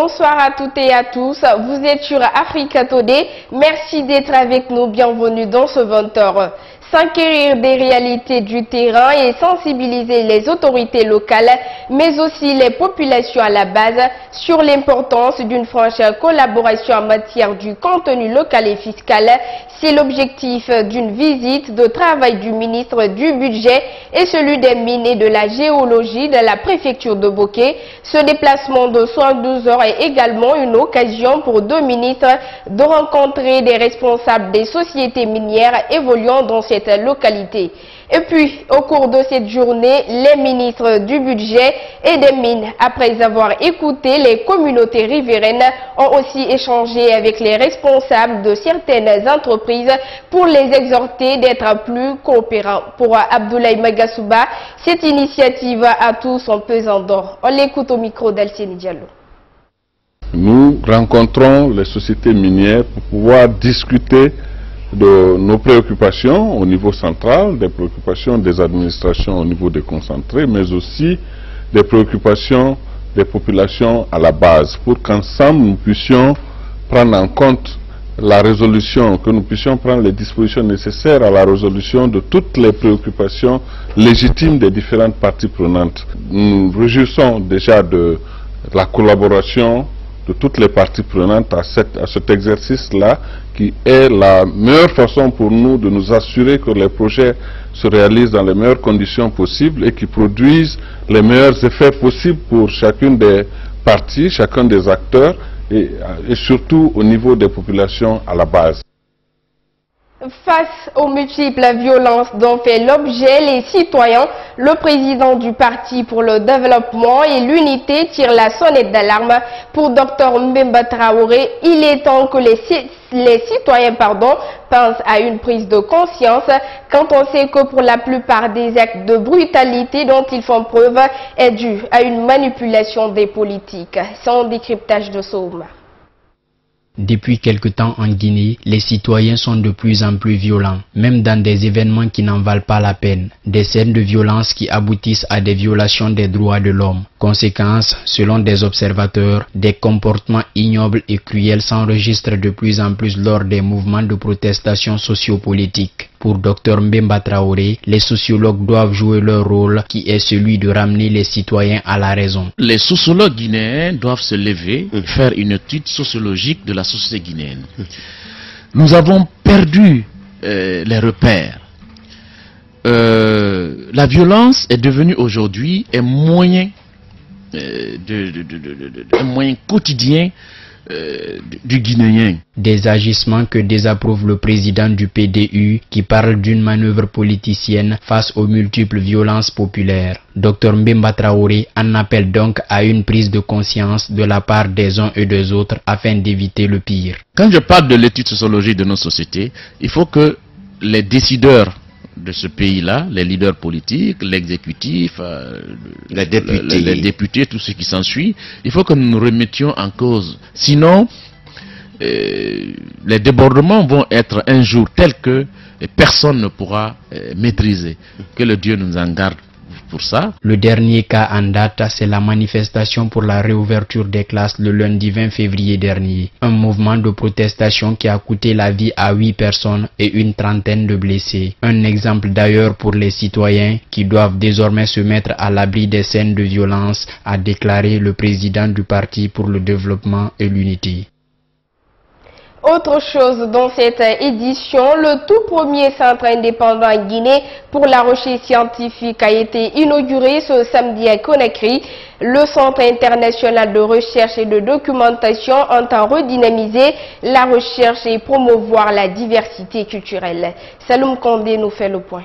Bonsoir à toutes et à tous. Vous êtes sur Africa Today. Merci d'être avec nous. Bienvenue dans ce 20h. S'enquérir des réalités du terrain et sensibiliser les autorités locales, mais aussi les populations à la base, sur l'importance d'une franche collaboration en matière du contenu local et fiscal. C'est l'objectif d'une visite de travail du ministre du Budget et celui des mines et de la géologie de la préfecture de Boké. Ce déplacement de 72 heures est également une occasion pour deux ministres de rencontrer des responsables des sociétés minières évoluant dans cette localité. Et puis, au cours de cette journée, les ministres du Budget et des Mines, après avoir écouté les communautés riveraines, ont aussi échangé avec les responsables de certaines entreprises pour les exhorter d'être plus coopérants. Pour Abdoulaye Magasouba, cette initiative a tout son pesant d'or. On l'écoute au micro d'Alcine Diallo. Nous rencontrons les sociétés minières pour pouvoir discuter de nos préoccupations au niveau central, des préoccupations des administrations au niveau déconcentré, mais aussi des préoccupations des populations à la base, pour qu'ensemble nous puissions prendre en compte la résolution, que nous puissions prendre les dispositions nécessaires à la résolution de toutes les préoccupations légitimes des différentes parties prenantes. Nous nous réjouissons déjà de la collaboration de toutes les parties prenantes à cet exercice-là, qui est la meilleure façon pour nous de nous assurer que les projets se réalisent dans les meilleures conditions possibles et qui produisent les meilleurs effets possibles pour chacune des parties, chacun des acteurs et surtout au niveau des populations à la base. Face aux multiples violences dont fait l'objet les citoyens, le président du Parti pour le développement et l'unité tire la sonnette d'alarme. Pour Dr Mbemba Traoré, il est temps que les citoyens pensent à une prise de conscience quand on sait que pour la plupart des actes de brutalité dont ils font preuve est dû à une manipulation des politiques. Sans décryptage de Souma. Depuis quelque temps en Guinée, les citoyens sont de plus en plus violents, même dans des événements qui n'en valent pas la peine. Des scènes de violence qui aboutissent à des violations des droits de l'homme. Conséquence, selon des observateurs, des comportements ignobles et cruels s'enregistrent de plus en plus lors des mouvements de protestation sociopolitique. Pour Dr Mbemba Traoré, les sociologues doivent jouer leur rôle qui est celui de ramener les citoyens à la raison. Les sociologues guinéens doivent se lever et faire une étude sociologique de la société guinéenne. Nous avons perdu les repères. La violence est devenue aujourd'hui un moyen, un moyen quotidien du Guinéen. Des agissements que désapprouve le président du PDU qui parle d'une manœuvre politicienne face aux multiples violences populaires. Dr Mbemba Traoré en appelle donc à une prise de conscience de la part des uns et des autres afin d'éviter le pire. Quand je parle de l'étude sociologique de nos sociétés, il faut que les décideurs de ce pays-là, les leaders politiques, l'exécutif, les députés, tout ce qui s'ensuit, il faut que nous nous remettions en cause. Sinon, les débordements vont être un jour tels que personne ne pourra maîtriser. Que le Dieu nous en garde pour ça. Le dernier cas en date, c'est la manifestation pour la réouverture des classes le lundi 20 février dernier. Un mouvement de protestation qui a coûté la vie à 8 personnes et une trentaine de blessés. Un exemple d'ailleurs pour les citoyens qui doivent désormais se mettre à l'abri des scènes de violence, a déclaré le président du Parti pour le développement et l'unité. Autre chose dans cette édition, le tout premier centre indépendant en Guinée pour la recherche scientifique a été inauguré ce samedi à Conakry. Le Centre international de recherche et de documentation entend redynamiser la recherche et promouvoir la diversité culturelle. Saloum Kondé nous fait le point.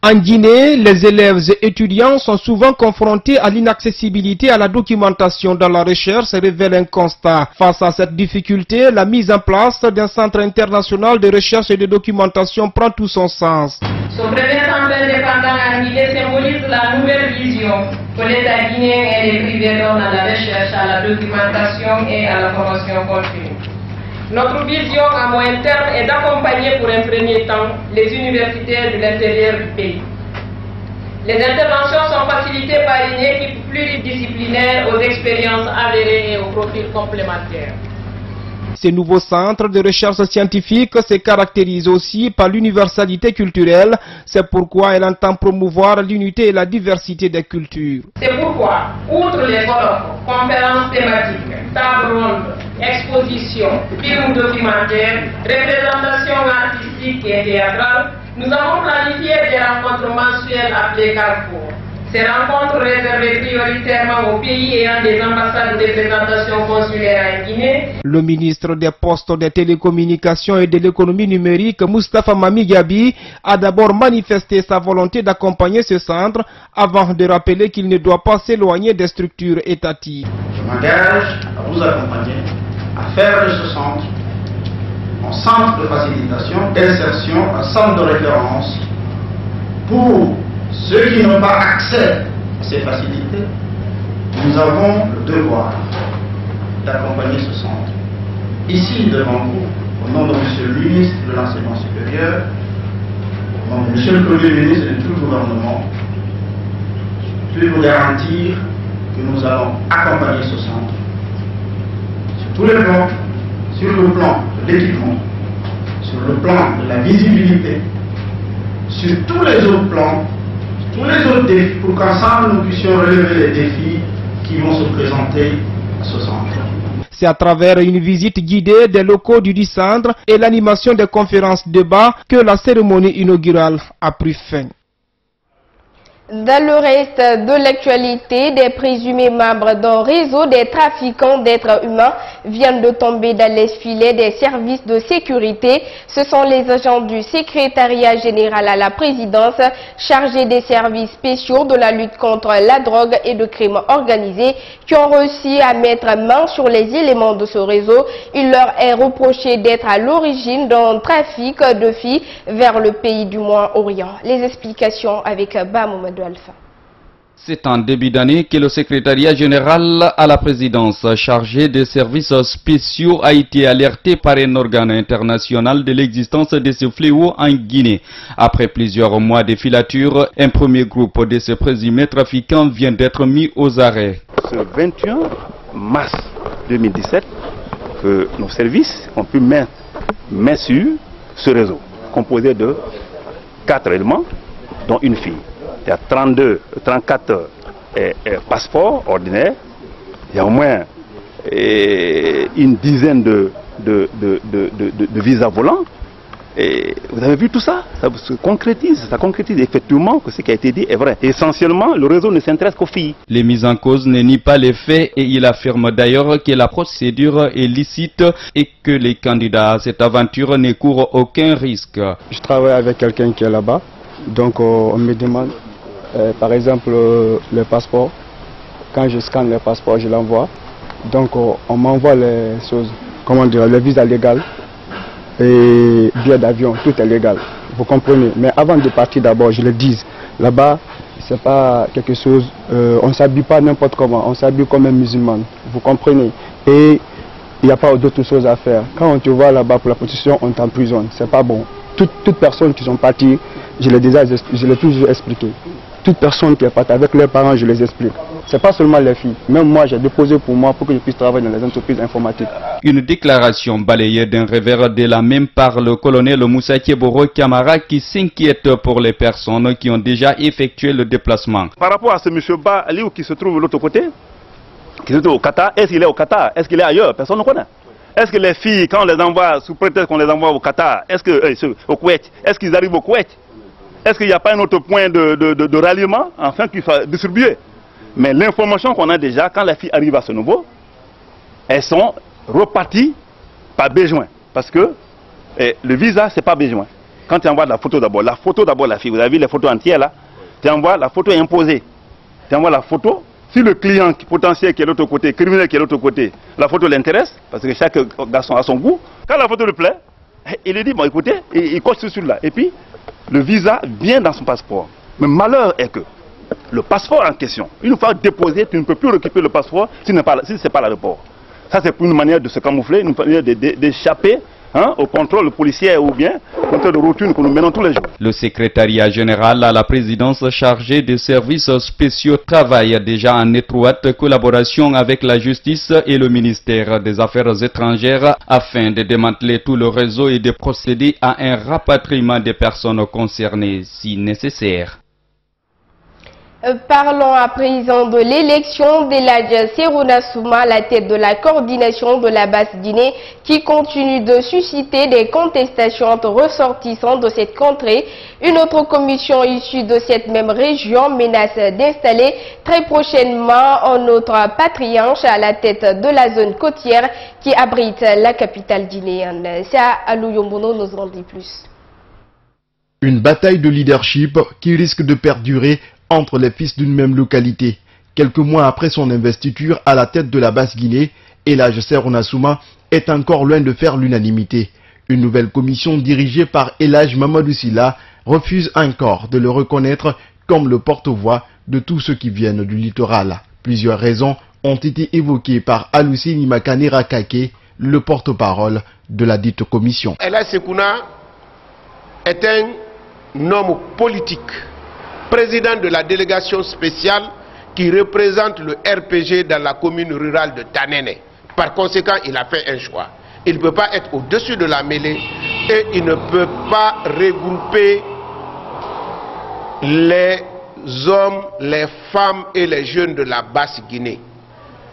En Guinée, les élèves et étudiants sont souvent confrontés à l'inaccessibilité à la documentation dans la recherche, révèle un constat. Face à cette difficulté, la mise en place d'un centre international de recherche et de documentation prend tout son sens. Ce premier centre indépendant en Guinée symbolise la nouvelle vision que l'État guinéen et les privés donnent à la recherche, à la documentation et à la formation continue. Notre vision à moyen terme est d'accompagner pour un premier temps les universitaires de l'intérieur du pays. Les interventions sont facilitées par une équipe pluridisciplinaire aux expériences avérées et aux profils complémentaires. Ces nouveaux centres de recherche scientifique se caractérisent aussi par l'universalité culturelle. C'est pourquoi elle entend promouvoir l'unité et la diversité des cultures. C'est pourquoi, outre les colloques, conférences thématiques, tables rondes, expositions, films documentaires, représentations artistiques et théâtrales, nous avons planifié des rencontres mensuelles appelées Carrefour. Ces rencontres réservées prioritairement aux pays ayant des ambassades de représentation consulaire en Guinée. Le ministre des Postes, des Télécommunications et de l'économie numérique, Moustapha Mami Gabi, a d'abord manifesté sa volonté d'accompagner ce centre avant de rappeler qu'il ne doit pas s'éloigner des structures étatiques. Je m'engage à vous accompagner, à faire de ce centre un centre de facilitation, d'insertion, un centre de référence pour ceux qui n'ont pas accès à ces facilités. Nous avons le devoir d'accompagner ce centre. Ici, devant vous, au nom de Monsieur le ministre de l'Enseignement supérieur, au nom de Monsieur le Premier ministre et de tout le gouvernement, je peux vous garantir que nous allons accompagner ce centre sur tous les plans, sur le plan de l'équipement, sur le plan de la visibilité, sur tous les autres plans, tous les autres défis, pour qu'ensemble nous puissions relever les défis qui vont se présenter à ce centre. C'est à travers une visite guidée des locaux du centre et l'animation des conférences débats que la cérémonie inaugurale a pris fin. Dans le reste de l'actualité, des présumés membres d'un réseau des trafiquants d'êtres humains viennent de tomber dans les filets des services de sécurité. Ce sont les agents du secrétariat général à la présidence chargés des services spéciaux de la lutte contre la drogue et le crime organisé qui ont réussi à mettre main sur les éléments de ce réseau. Il leur est reproché d'être à l'origine d'un trafic de filles vers le pays du Moyen-Orient. Les explications avec Bamoumedou Alpha. C'est en début d'année que le secrétariat général à la présidence chargé des services spéciaux a été alerté par un organe international de l'existence de ce fléau en Guinée. Après plusieurs mois de filature, un premier groupe de ces présumés trafiquants vient d'être mis aux arrêts. Ce 21 mars 2017, que nos services ont pu mettre main sur ce réseau, composé de 4 éléments, dont une fille. Il y a 34 passeports ordinaires, il y a au moins une dizaine de visas volants. Et vous avez vu tout ça, ça concrétise effectivement que ce qui a été dit est vrai. Et essentiellement, le réseau ne s'intéresse qu'aux filles. Les mises en cause ne nient pas les faits et il affirme d'ailleurs que la procédure est licite et que les candidats à cette aventure ne courent aucun risque. Je travaille avec quelqu'un qui est là-bas, donc on me demande par exemple le passeport. Quand je scanne le passeport, je l'envoie. Donc on m'envoie les choses, comment dire, le visa légal et billet d'avion, tout est légal. Vous comprenez? Mais avant de partir d'abord, je le dis, là-bas, c'est pas quelque chose, on ne s'habille pas n'importe comment, on s'habille comme un musulman. Vous comprenez? Et il n'y a pas d'autres choses à faire. Quand on te voit là-bas pour la protection, on t'emprisonne. C'est pas bon. Toute personne qui sont parties, je l'ai toujours expliqué. Toute personne qui est partie avec leurs parents, je les explique. Ce n'est pas seulement les filles. Même moi, j'ai déposé pour moi pour que je puisse travailler dans les entreprises informatiques. Une déclaration balayée d'un revers de la même par le colonel Moussa Kieboro Kamara qui s'inquiète pour les personnes qui ont déjà effectué le déplacement. Par rapport à ce monsieur Ba Aliou qui se trouve de l'autre côté, qui se trouve au Qatar, est-ce qu'il est au Qatar? Est-ce qu'il est ailleurs? Personne ne connaît. Est-ce que les filles, quand on les envoie, sous prétexte qu'on les envoie au Qatar, est-ce que au Koweït, est-ce qu'ils arrivent au Koweït? Est-ce qu'il n'y a pas un autre point de ralliement, enfin, qu'il faut distribuer? Mais l'information qu'on a déjà, quand les filles arrivent à ce niveau, elles sont reparties par besoin. Parce que le visa, ce n'est pas besoin. Quand tu envoies la photo d'abord la fille, vous avez vu les photos entières là, tu envoies la photo imposée. Tu envoies la photo, si le client potentiel qui est de l'autre côté, criminel qui est de l'autre côté, la photo l'intéresse, parce que chaque garçon a son goût, quand la photo lui plaît, il lui dit, bon écoutez, il coche celui-là. Et puis, le visa vient dans son passeport. Mais malheur est que le passeport en question, une fois déposé, tu ne peux plus récupérer le passeport si ce n'est pas l'aéroport. Ça, c'est une manière de se camoufler, une manière d'échapper au contrôle policier ou bien au contrôle de routine que nous menons tous les jours. Le secrétariat général à la présidence chargé des services spéciaux travaille déjà en étroite collaboration avec la justice et le ministère des Affaires étrangères afin de démanteler tout le réseau et de procéder à un rapatriement des personnes concernées si nécessaire. Parlons à présent de l'élection d'Elhadji Serouna Souma à la tête de la coordination de la Basse-Guinée qui continue de susciter des contestations entre ressortissants de cette contrée. Une autre commission issue de cette même région menace d'installer très prochainement un autre patriarche à la tête de la zone côtière qui abrite la capitale guinéenne. C'est à Alou Yombono nous en dit plus. Une bataille de leadership qui risque de perdurer entre les fils d'une même localité. Quelques mois après son investiture à la tête de la Basse-Guinée, Elhadji Serouna Souma est encore loin de faire l'unanimité. Une nouvelle commission dirigée par Elhadji Mamadou Sylla refuse encore de le reconnaître comme le porte-voix de tous ceux qui viennent du littoral. Plusieurs raisons ont été évoquées par Alusini Makane Rakake, le porte-parole de la dite commission. Elhadji Serouna est un homme politique, président de la délégation spéciale qui représente le RPG dans la commune rurale de Tanene. Par conséquent, il a fait un choix. Il ne peut pas être au-dessus de la mêlée et il ne peut pas regrouper les hommes, les femmes et les jeunes de la Basse-Guinée.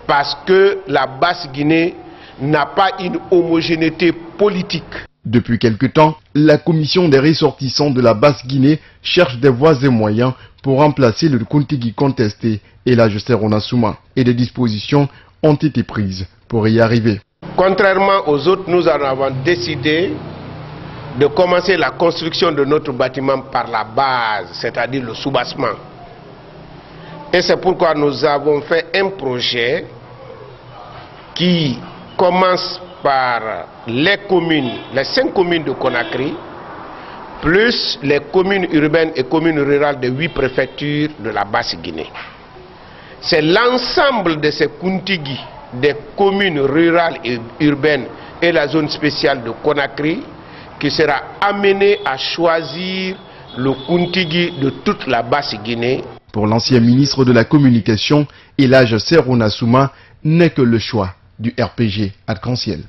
Parce que la Basse-Guinée n'a pas une homogénéité politique. Depuis quelque temps, la commission des ressortissants de la Basse-Guinée cherche des voies et moyens pour remplacer le Kuntigi contesté Elhadji Serouna Souma et des dispositions ont été prises pour y arriver. Contrairement aux autres, nous en avons décidé de commencer la construction de notre bâtiment par la base, c'est-à-dire le soubassement. Et c'est pourquoi nous avons fait un projet qui commence par les communes, les 5 communes de Conakry, plus les communes urbaines et communes rurales de 8 préfectures de la Basse-Guinée. C'est l'ensemble de ces Kuntigi, des communes rurales et urbaines et la zone spéciale de Conakry, qui sera amené à choisir le Kuntigi de toute la Basse-Guinée. Pour l'ancien ministre de la Communication, Elhadji Serouna Souma n'est que le choix du RPG arc-en-ciel.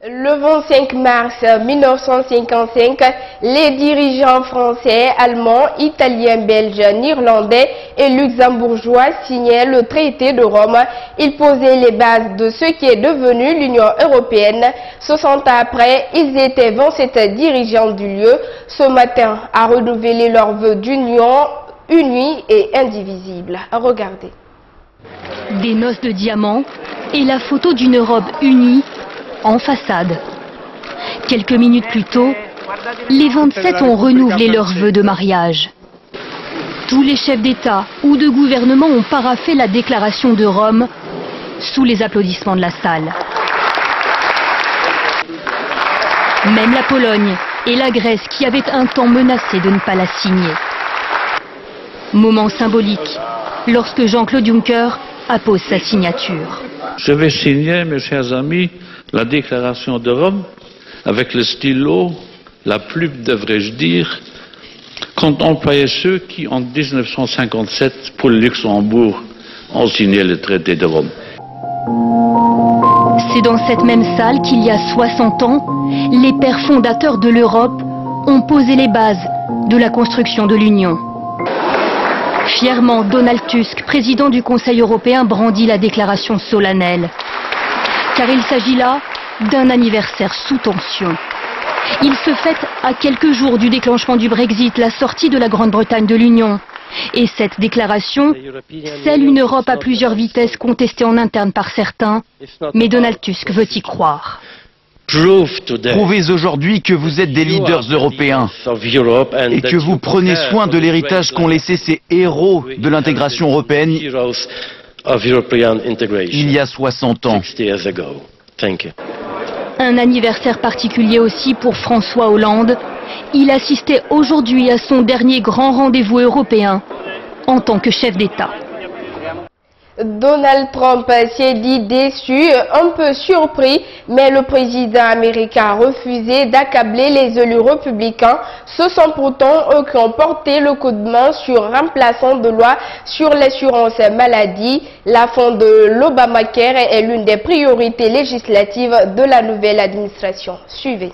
Le 25 mars 1955, les dirigeants français, allemands, italiens, belges, néerlandais et luxembourgeois signaient le traité de Rome. Ils posaient les bases de ce qui est devenu l'Union européenne. 60 ans après, ils étaient 27 dirigeants du lieu. Ce matin, à renouveler leur vœu d'union unie et indivisible. Regardez. Des noces de diamants et la photo d'une Europe unie en façade. Quelques minutes plus tôt, les 27 ont renouvelé leurs vœux de mariage. Tous les chefs d'État ou de gouvernement ont paraphé la déclaration de Rome sous les applaudissements de la salle. Même la Pologne et la Grèce qui avaient un temps menacé de ne pas la signer. Moment symbolique lorsque Jean-Claude Juncker appose sa signature. Je vais signer, mes chers amis, la déclaration de Rome avec le stylo, la plume, devrais-je dire, qu'ont employé ceux qui, en 1957, pour le Luxembourg, ont signé le traité de Rome. C'est dans cette même salle qu'il y a 60 ans, les pères fondateurs de l'Europe ont posé les bases de la construction de l'Union. Fièrement, Donald Tusk, président du Conseil européen, brandit la déclaration solennelle. Car il s'agit là d'un anniversaire sous tension. Il se fête à quelques jours du déclenchement du Brexit, la sortie de la Grande-Bretagne de l'Union. Et cette déclaration scelle une Europe à plusieurs vitesses contestée en interne par certains, mais Donald Tusk veut y croire. Prouvez aujourd'hui que vous êtes des leaders européens et que vous prenez soin de l'héritage qu'ont laissé ces héros de l'intégration européenne il y a 60 ans. Un anniversaire particulier aussi pour François Hollande. Il assistait aujourd'hui à son dernier grand rendez-vous européen en tant que chef d'État. Donald Trump s'est dit déçu, un peu surpris, mais le président américain a refusé d'accabler les élus républicains. Ce sont pourtant eux qui ont porté le coup de main sur remplaçant de loi sur l'assurance maladie. La fin de l'Obamacare est l'une des priorités législatives de la nouvelle administration. Suivez.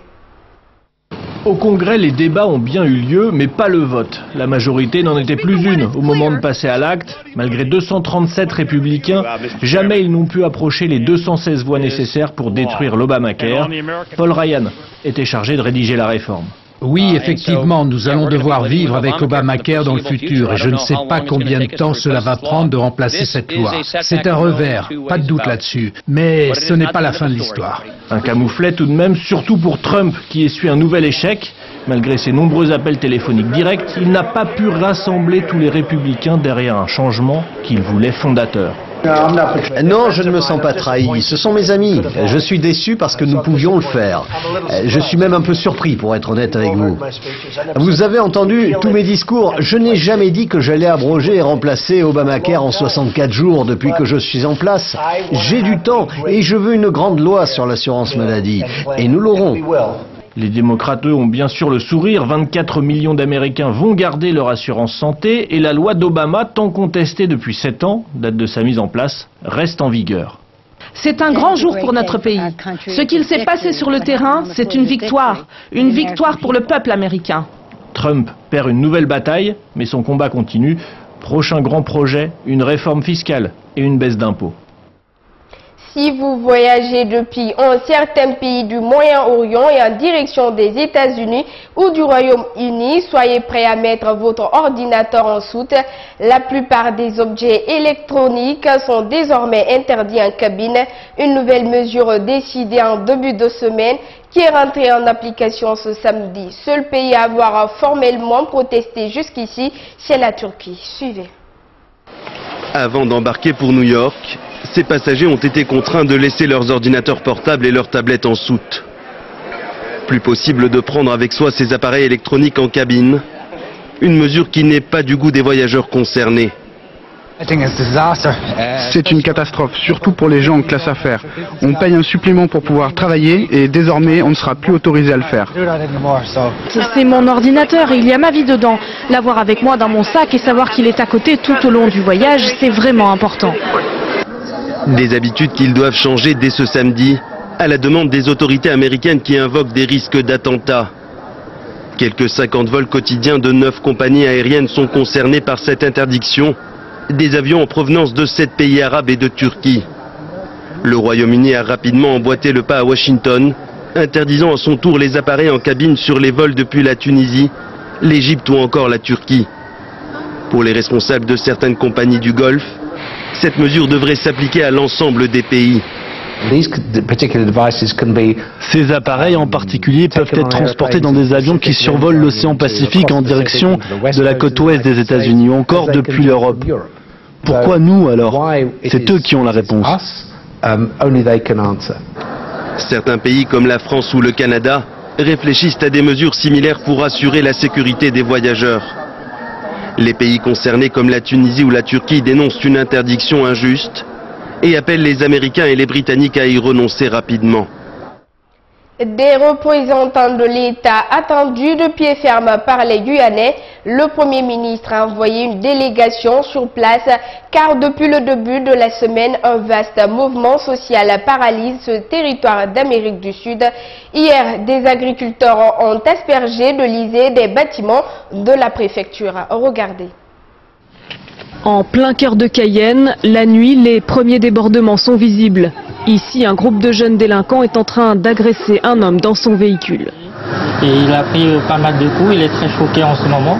Au Congrès, les débats ont bien eu lieu, mais pas le vote. La majorité n'en était plus une au moment de passer à l'acte. Malgré 237 républicains, jamais ils n'ont pu approcher les 216 voix nécessaires pour détruire l'Obamacare. Paul Ryan était chargé de rédiger la réforme. Oui, effectivement, nous allons devoir vivre avec Obamacare dans le futur et je ne sais pas combien de temps cela va prendre de remplacer cette loi. C'est un revers, pas de doute là-dessus, mais ce n'est pas la fin de l'histoire. Un camouflet tout de même, surtout pour Trump qui essuie un nouvel échec. Malgré ses nombreux appels téléphoniques directs, il n'a pas pu rassembler tous les républicains derrière un changement qu'il voulait fondateur. Non, je ne me sens pas trahi. Ce sont mes amis. Je suis déçu parce que nous pouvions le faire. Je suis même un peu surpris, pour être honnête avec vous. Vous avez entendu tous mes discours. Je n'ai jamais dit que j'allais abroger et remplacer Obamacare en 64 jours depuis que je suis en place. J'ai du temps et je veux une grande loi sur l'assurance maladie. Et nous l'aurons. Les démocrates, eux, ont bien sûr le sourire. 24 millions d'Américains vont garder leur assurance santé et la loi d'Obama, tant contestée depuis 7 ans, date de sa mise en place, reste en vigueur. C'est un grand jour pour notre pays. Ce qu'il s'est passé sur le terrain, c'est une victoire pour le peuple américain. Trump perd une nouvelle bataille, mais son combat continue. Prochain grand projet, une réforme fiscale et une baisse d'impôts. Si vous voyagez depuis un certain pays du Moyen-Orient et en direction des États-Unis ou du Royaume-Uni, soyez prêts à mettre votre ordinateur en soute. La plupart des objets électroniques sont désormais interdits en cabine. Une nouvelle mesure décidée en début de semaine qui est rentrée en application ce samedi. Seul pays à avoir formellement protesté jusqu'ici, c'est la Turquie. Suivez. Avant d'embarquer pour New York, ces passagers ont été contraints de laisser leurs ordinateurs portables et leurs tablettes en soute. Plus possible de prendre avec soi ces appareils électroniques en cabine, une mesure qui n'est pas du goût des voyageurs concernés. C'est une catastrophe, surtout pour les gens en classe affaires. On paye un supplément pour pouvoir travailler et désormais on ne sera plus autorisé à le faire. C'est mon ordinateur et il y a ma vie dedans. L'avoir avec moi dans mon sac et savoir qu'il est à côté tout au long du voyage, c'est vraiment important. Des habitudes qu'ils doivent changer dès ce samedi, à la demande des autorités américaines qui invoquent des risques d'attentats. Quelques 50 vols quotidiens de 9 compagnies aériennes sont concernés par cette interdiction, des avions en provenance de 7 pays arabes et de Turquie. Le Royaume-Uni a rapidement emboîté le pas à Washington, interdisant à son tour les appareils en cabine sur les vols depuis la Tunisie, l'Égypte ou encore la Turquie. Pour les responsables de certaines compagnies du Golfe, cette mesure devrait s'appliquer à l'ensemble des pays. Ces appareils en particulier peuvent être transportés dans des avions qui survolent l'océan Pacifique en direction de la côte ouest des États-Unis ou encore depuis l'Europe. Pourquoi nous alors? C'est eux qui ont la réponse. Certains pays comme la France ou le Canada réfléchissent à des mesures similaires pour assurer la sécurité des voyageurs. Les pays concernés comme la Tunisie ou la Turquie dénoncent une interdiction injuste et appellent les Américains et les Britanniques à y renoncer rapidement. Des représentants de l'État attendus de pied ferme par les Guyanais, le Premier ministre a envoyé une délégation sur place car depuis le début de la semaine, un vaste mouvement social paralyse ce territoire d'Amérique du Sud. Hier, des agriculteurs ont aspergé de l'Isée des bâtiments de la préfecture. Regardez. En plein cœur de Cayenne, la nuit, les premiers débordements sont visibles. Ici, un groupe de jeunes délinquants est en train d'agresser un homme dans son véhicule. Et il a pris pas mal de coups, il est très choqué en ce moment.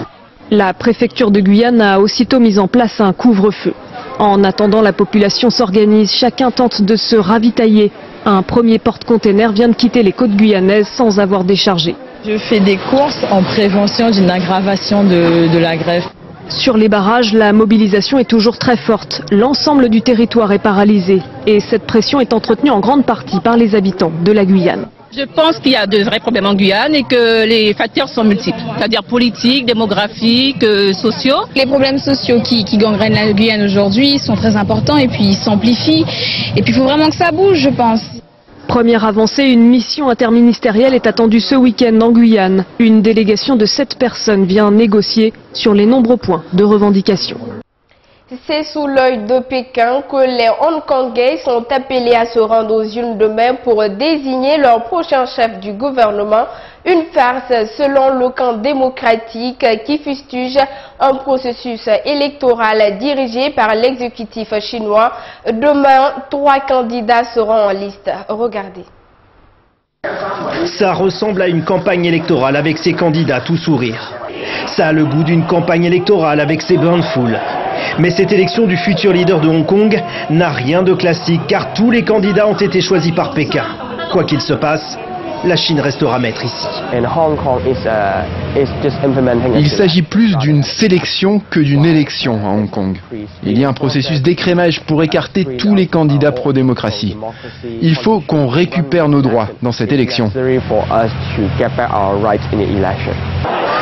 La préfecture de Guyane a aussitôt mis en place un couvre-feu. En attendant, la population s'organise, chacun tente de se ravitailler. Un premier porte-container vient de quitter les côtes guyanaises sans avoir déchargé. Je fais des courses en prévention d'une aggravation de la grève. Sur les barrages, la mobilisation est toujours très forte. L'ensemble du territoire est paralysé et cette pression est entretenue en grande partie par les habitants de la Guyane. Je pense qu'il y a de vrais problèmes en Guyane et que les facteurs sont multiples, c'est-à-dire politiques, démographiques, sociaux. Les problèmes sociaux qui gangrènent la Guyane aujourd'hui sont très importants et puis ils s'amplifient. Et puis il faut vraiment que ça bouge, je pense. Première avancée, une mission interministérielle est attendue ce week-end en Guyane. Une délégation de 7 personnes vient négocier sur les nombreux points de revendication. C'est sous l'œil de Pékin que les Hongkongais sont appelés à se rendre aux urnes demain pour désigner leur prochain chef du gouvernement. Une farce selon le camp démocratique qui fustige un processus électoral dirigé par l'exécutif chinois. Demain, 3 candidats seront en liste. Regardez. Ça ressemble à une campagne électorale avec ses candidats tout sourire. Ça a le goût d'une campagne électorale avec ses bains de foule. Mais cette élection du futur leader de Hong Kong n'a rien de classique car tous les candidats ont été choisis par Pékin. Quoi qu'il se passe, la Chine restera maître ici. Il s'agit plus d'une sélection que d'une élection à Hong Kong. Il y a un processus d'écrémage pour écarter tous les candidats pro-démocratie. Il faut qu'on récupère nos droits dans cette élection.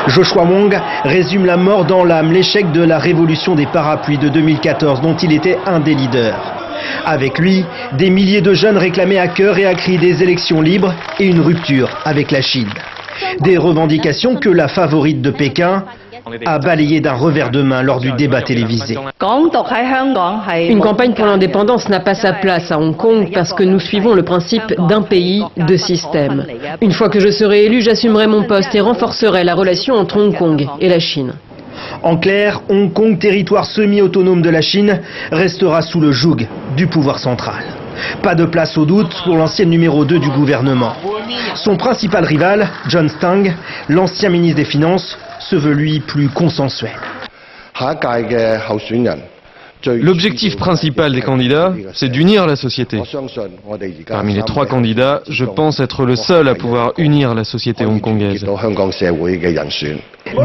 Joshua Wong résume la mort dans l'âme, l'échec de la révolution des parapluies de 2014 dont il était un des leaders. Avec lui, des milliers de jeunes réclamaient à cœur et à cri des élections libres et une rupture avec la Chine. Des revendications que la favorite de Pékin a balayées d'un revers de main lors du débat télévisé. Une campagne pour l'indépendance n'a pas sa place à Hong Kong parce que nous suivons le principe d'un pays, deux systèmes. Une fois que je serai élu, j'assumerai mon poste et renforcerai la relation entre Hong Kong et la Chine. En clair, Hong Kong, territoire semi-autonome de la Chine, restera sous le joug du pouvoir central. Pas de place au doute pour l'ancien numéro 2 du gouvernement. Son principal rival, John Tsang, l'ancien ministre des Finances, se veut lui plus consensuel. L'objectif principal des candidats, c'est d'unir la société. Parmi les 3 candidats, je pense être le seul à pouvoir unir la société hongkongaise.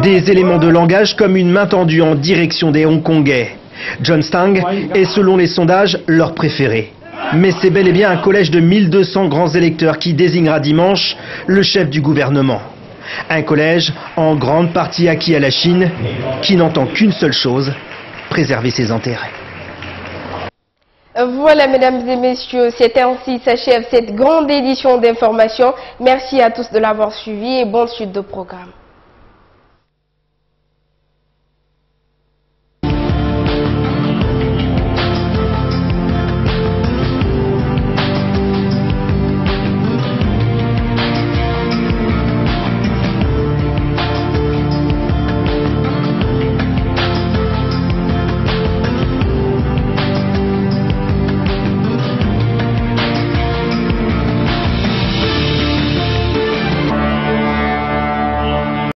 Des éléments de langage comme une main tendue en direction des Hongkongais. John Tsang est selon les sondages leur préféré. Mais c'est bel et bien un collège de 1200 grands électeurs qui désignera dimanche le chef du gouvernement. Un collège en grande partie acquis à la Chine qui n'entend qu'une seule chose, préserver ses intérêts. Voilà, mesdames et messieurs, c'est ainsi s'achève cette grande édition d'information. Merci à tous de l'avoir suivi et bonne suite de programme.